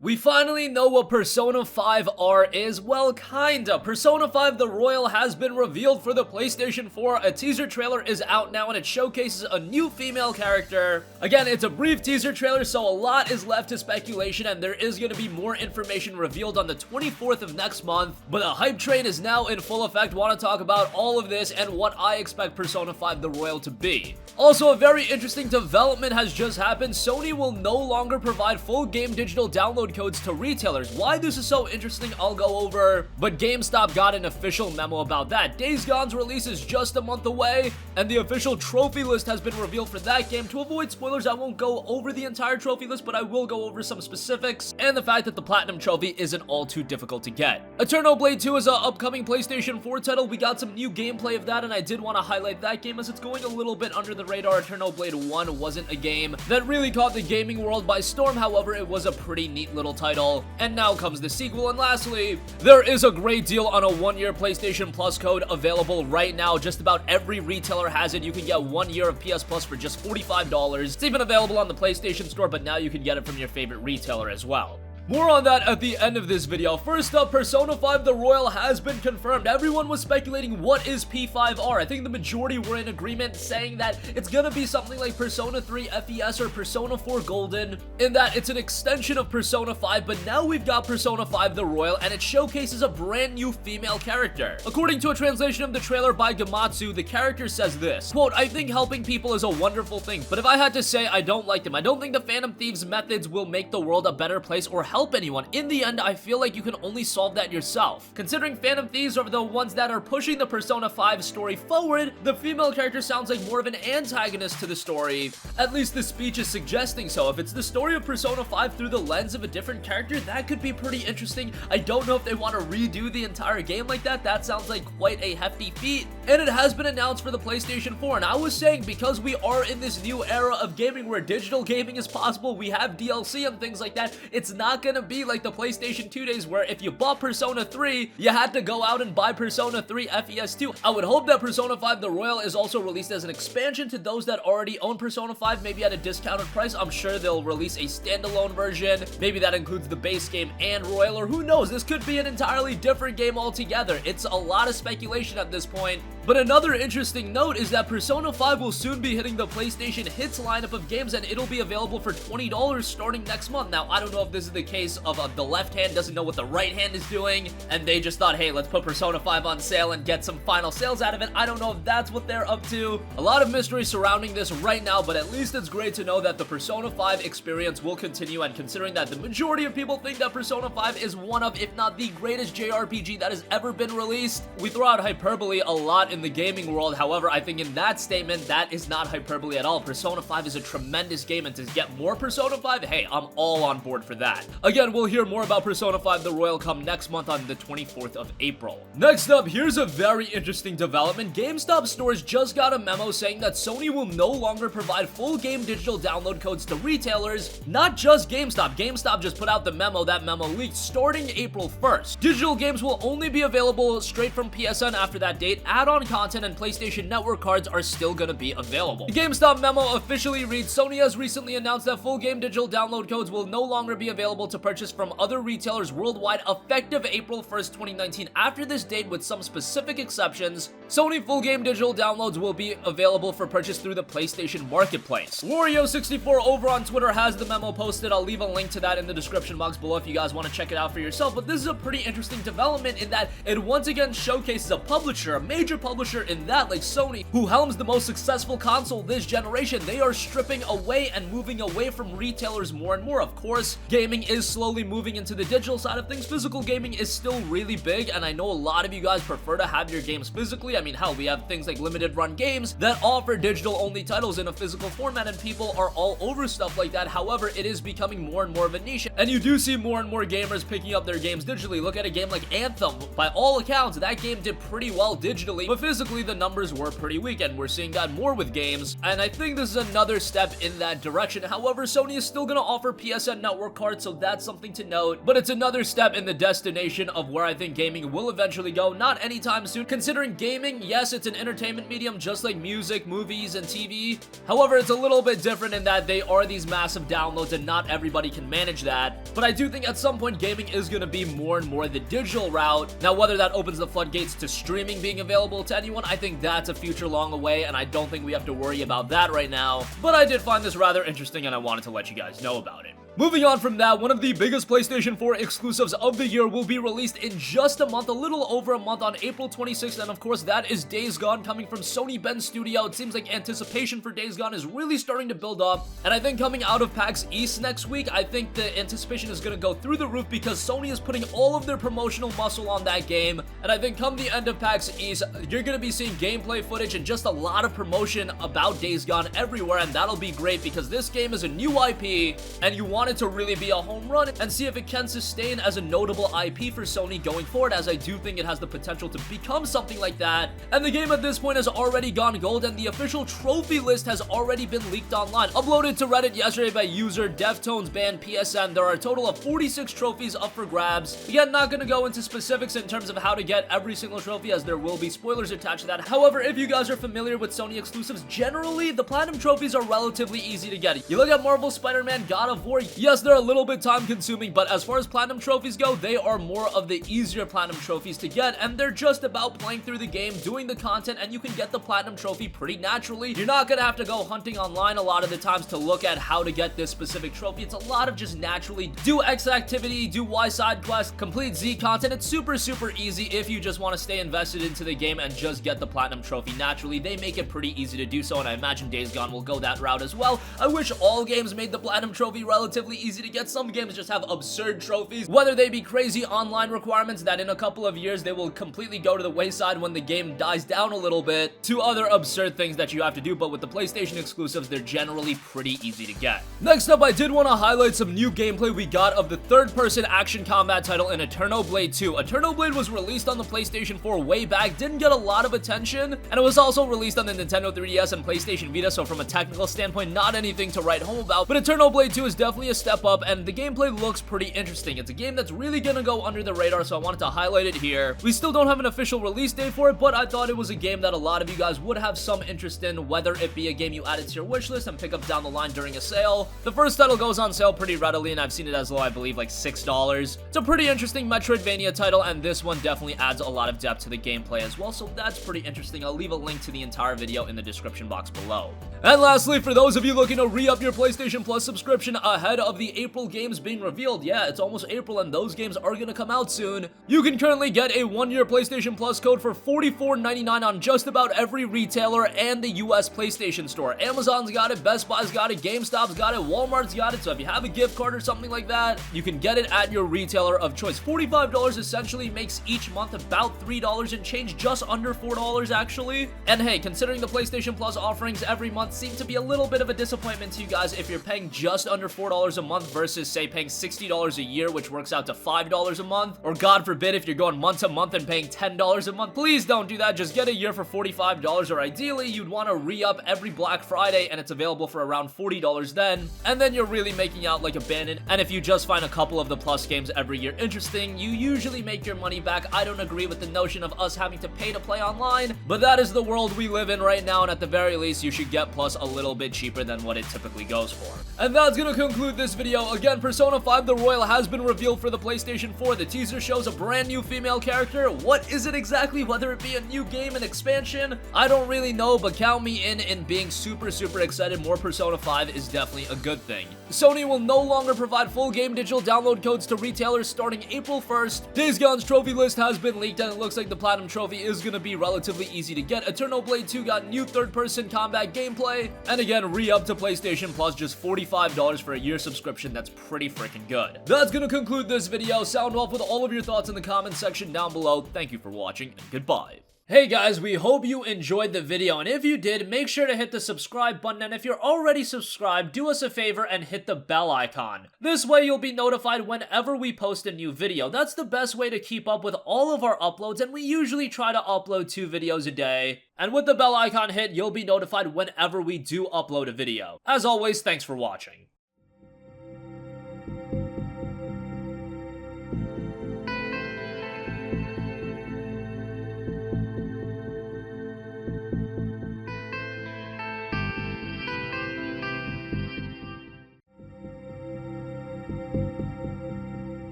We finally know what Persona 5 R is. Well, kinda. Persona 5 The Royal has been revealed for the PlayStation 4. A teaser trailer is out now and it showcases a new female character. Again, it's a brief teaser trailer, so a lot is left to speculation and there is going to be more information revealed on the 24th of next month. But the hype train is now in full effect. Want to talk about all of this and what I expect Persona 5 The Royal to be. Also, a very interesting development has just happened. Sony will no longer provide full game digital download codes to retailers. Why this is so interesting, I'll go over, but GameStop got an official memo about that. Days Gone's release is just a month away, and the official trophy list has been revealed for that game. To avoid spoilers, I won't go over the entire trophy list, but I will go over some specifics, and the fact that the Platinum Trophy isn't all too difficult to get. Aeternoblade 2 is an upcoming PlayStation 4 title. We got some new gameplay of that, and I did want to highlight that game as it's going a little bit under the radar. Aeternoblade 1 wasn't a game that really caught the gaming world by storm, however, it was a pretty neat little title. And now comes the sequel, and lastly, there is a great deal on a 1-year PlayStation Plus code available right now. Just about every retailer has it. You can get 1 year of PS Plus for just $45. It's even available on the PlayStation Store, but now you can get it from your favorite retailer as well. More on that at the end of this video. First up, Persona 5 The Royal has been confirmed. Everyone was speculating what is P5R. I think the majority were in agreement saying that it's gonna be something like Persona 3 FES or Persona 4 Golden, in that it's an extension of Persona 5, but now we've got Persona 5 The Royal, and it showcases a brand new female character. According to a translation of the trailer by Gamatsu, the character says this, quote, "I think helping people is a wonderful thing, but if I had to say I don't like them, I don't think the Phantom Thieves' methods will make the world a better place or help anyone. In the end, I feel like you can only solve that yourself. Considering Phantom Thieves are the ones that are pushing the Persona 5 story forward, the female character sounds like more of an antagonist to the story. At least the speech is suggesting so. If it's the story of Persona 5 through the lens of a different character, that could be pretty interesting. I don't know if they want to redo the entire game like that. That sounds like quite a hefty feat. And it has been announced for the PlayStation 4. And I was saying, because we are in this new era of gaming where digital gaming is possible, we have DLC and things like that, it's not gonna be like the PlayStation 2 days where if you bought Persona 3, you had to go out and buy Persona 3 FES 2. I would hope that Persona 5 The Royal is also released as an expansion to those that already own Persona 5, maybe at a discounted price. I'm sure they'll release a standalone version. Maybe that includes the base game and Royal, or who knows, this could be an entirely different game altogether. It's a lot of speculation at this point. But another interesting note is that Persona 5 will soon be hitting the PlayStation Hits lineup of games, and it'll be available for $20 starting next month. Now, I don't know if this is the case of the left hand doesn't know what the right hand is doing, and they just thought, hey, let's put Persona 5 on sale and get some final sales out of it. I don't know if that's what they're up to. A lot of mystery surrounding this right now, but at least it's great to know that the Persona 5 experience will continue, and considering that the majority of people think that Persona 5 is one of, if not the greatest JRPG that has ever been released, we throw out hyperbole a lot in the gaming world. However, I think in that statement, that is not hyperbole at all. Persona 5 is a tremendous game, and to get more Persona 5, hey, I'm all on board for that. Again, we'll hear more about Persona 5 The Royal come next month on the 24th of April. Next up, here's a very interesting development. GameStop stores just got a memo saying that Sony will no longer provide full game digital download codes to retailers. Not just GameStop. GameStop just put out the memo. That memo leaked starting April 1st. Digital games will only be available straight from PSN after that date. Add-on content and PlayStation Network cards are still gonna be available. The GameStop memo officially reads, Sony has recently announced that full game digital download codes will no longer be available to purchase from other retailers worldwide effective April 1st, 2019. After this date, with some specific exceptions, Sony full game digital downloads will be available for purchase through the PlayStation Marketplace. Wario64 over on Twitter has the memo posted. I'll leave a link to that in the description box below if you guys want to check it out for yourself. But this is a pretty interesting development in that it once again showcases a publisher, a major publisher in that, like Sony, who helms the most successful console this generation. They are stripping away and moving away from retailers more and more. Of course, gaming is slowly moving into the digital side of things. Physical gaming is still really big, and I know a lot of you guys prefer to have your games physically. I mean, hell, we have things like limited run games that offer digital only titles in a physical format, and people are all over stuff like that. However, it is becoming more and more of a niche, and you do see more and more gamers picking up their games digitally. Look at a game like Anthem. By all accounts, that game did pretty well digitally, but but physically the numbers were pretty weak, and we're seeing that more with games, and I think this is another step in that direction. However, Sony is still gonna offer PSN network cards, so that's something to note, but it's another step in the destination of where I think gaming will eventually go, not anytime soon, considering gaming, yes, it's an entertainment medium just like music, movies, and TV. However, it's a little bit different in that they are these massive downloads and not everybody can manage that, but I do think at some point gaming is gonna be more and more the digital route. Now, whether that opens the floodgates to streaming being available to anyone, I think that's a future long away, and I don't think we have to worry about that right now, but I did find this rather interesting and I wanted to let you guys know about it. Moving on from that, one of the biggest PlayStation 4 exclusives of the year will be released in just a month, a little over a month, on April 26th, and of course that is Days Gone, coming from Sony Bend Studio. It seems like anticipation for Days Gone is really starting to build up, and I think coming out of PAX East next week, I think the anticipation is going to go through the roof because Sony is putting all of their promotional muscle on that game, and I think come the end of PAX East, you're going to be seeing gameplay footage and just a lot of promotion about Days Gone everywhere, and that'll be great because this game is a new IP, and you want it to really be a home run and see if it can sustain as a notable IP for Sony going forward, as I do think it has the potential to become something like that. And the game at this point has already gone gold, and the official trophy list has already been leaked online, uploaded to Reddit yesterday by user Deftones Band PSN. There are a total of 46 trophies up for grabs. Again, not going to go into specifics in terms of how to get every single trophy, as there will be spoilers attached to that. However, if you guys are familiar with Sony exclusives, generally the platinum trophies are relatively easy to get. You look at Marvel, Spider-Man, God of War, yes, they're a little bit time consuming, but as far as platinum trophies go, they are more of the easier platinum trophies to get, and they're just about playing through the game, doing the content, and you can get the platinum trophy pretty naturally. You're not gonna have to go hunting online a lot of the times to look at how to get this specific trophy. It's a lot of just naturally do X activity, do Y side quest, complete Z content. It's super easy if you just want to stay invested into the game and just get the platinum trophy naturally. They make it pretty easy to do so, and I imagine Days Gone will go that route as well. I wish all games made the platinum trophy relatively easy to get. Some games just have absurd trophies, whether they be crazy online requirements that in a couple of years they will completely go to the wayside when the game dies down a little bit, to other absurd things that you have to do, but with the PlayStation exclusives, they're generally pretty easy to get. Next up, I did want to highlight some new gameplay we got of the third-person action combat title in Aeternoblade 2. Aeternoblade was released on the PlayStation 4 way back, didn't get a lot of attention, and it was also released on the Nintendo 3DS and PlayStation Vita, so from a technical standpoint, not anything to write home about, but Aeternoblade 2 is definitely a step up, and the gameplay looks pretty interesting. It's a game that's really gonna go under the radar, so I wanted to highlight it here. We still don't have an official release date for it, but I thought it was a game that a lot of you guys would have some interest in, whether it be a game you added to your wishlist and pick up down the line during a sale. The first title goes on sale pretty readily, and I've seen it as low, I believe, like $6. It's a pretty interesting Metroidvania title, and this one definitely adds a lot of depth to the gameplay as well, so that's pretty interesting. I'll leave a link to the entire video in the description box below. And lastly, for those of you looking to re-up your PlayStation Plus subscription ahead of the April games being revealed, yeah, it's almost April and those games are gonna come out soon, you can currently get a 1-year PlayStation Plus code for $44.99 on just about every retailer and the US PlayStation Store. Amazon's got it, Best Buy's got it, GameStop's got it, Walmart's got it, so if you have a gift card or something like that, you can get it at your retailer of choice. $45 essentially makes each month about $3 and change, just under $4 actually. And hey, considering the PlayStation Plus offerings every month seem to be a little bit of a disappointment to you guys if you're paying just under $4 a month versus, say, paying $60 a year, which works out to $5 a month, or God forbid if you're going month to month and paying $10 a month, please don't do that. Just get a year for $45, or ideally you'd want to re-up every Black Friday and it's available for around $40 then, and then you're really making out like a bandit. And if you just find a couple of the Plus games every year interesting, you usually make your money back. I don't agree with the notion of us having to pay to play online, but that is the world we live in right now, and at the very least you should get Plus a little bit cheaper than what it typically goes for. And that's gonna conclude this video. Again, Persona 5 The Royal has been revealed for the PlayStation 4. The teaser shows a brand new female character. What is it exactly? Whether it be a new game, an expansion, I don't really know, but count me in being super excited. More Persona 5 is definitely a good thing. Sony will no longer provide full game digital download codes to retailers starting April 1st. Days Gone's trophy list has been leaked, and it looks like the Platinum Trophy is gonna be relatively easy to get. Aeternoblade 2 got new third-person combat gameplay, and again, re-up to PlayStation Plus, just $45 for a year subscription. That's pretty freaking good. That's gonna conclude this video. Sound off with all of your thoughts in the comment section down below. Thank you for watching, and goodbye. Hey guys, we hope you enjoyed the video, and if you did, make sure to hit the subscribe button, and if you're already subscribed, do us a favor and hit the bell icon. This way you'll be notified whenever we post a new video. That's the best way to keep up with all of our uploads, and we usually try to upload 2 videos a day. And with the bell icon hit, you'll be notified whenever we do upload a video. As always, thanks for watching.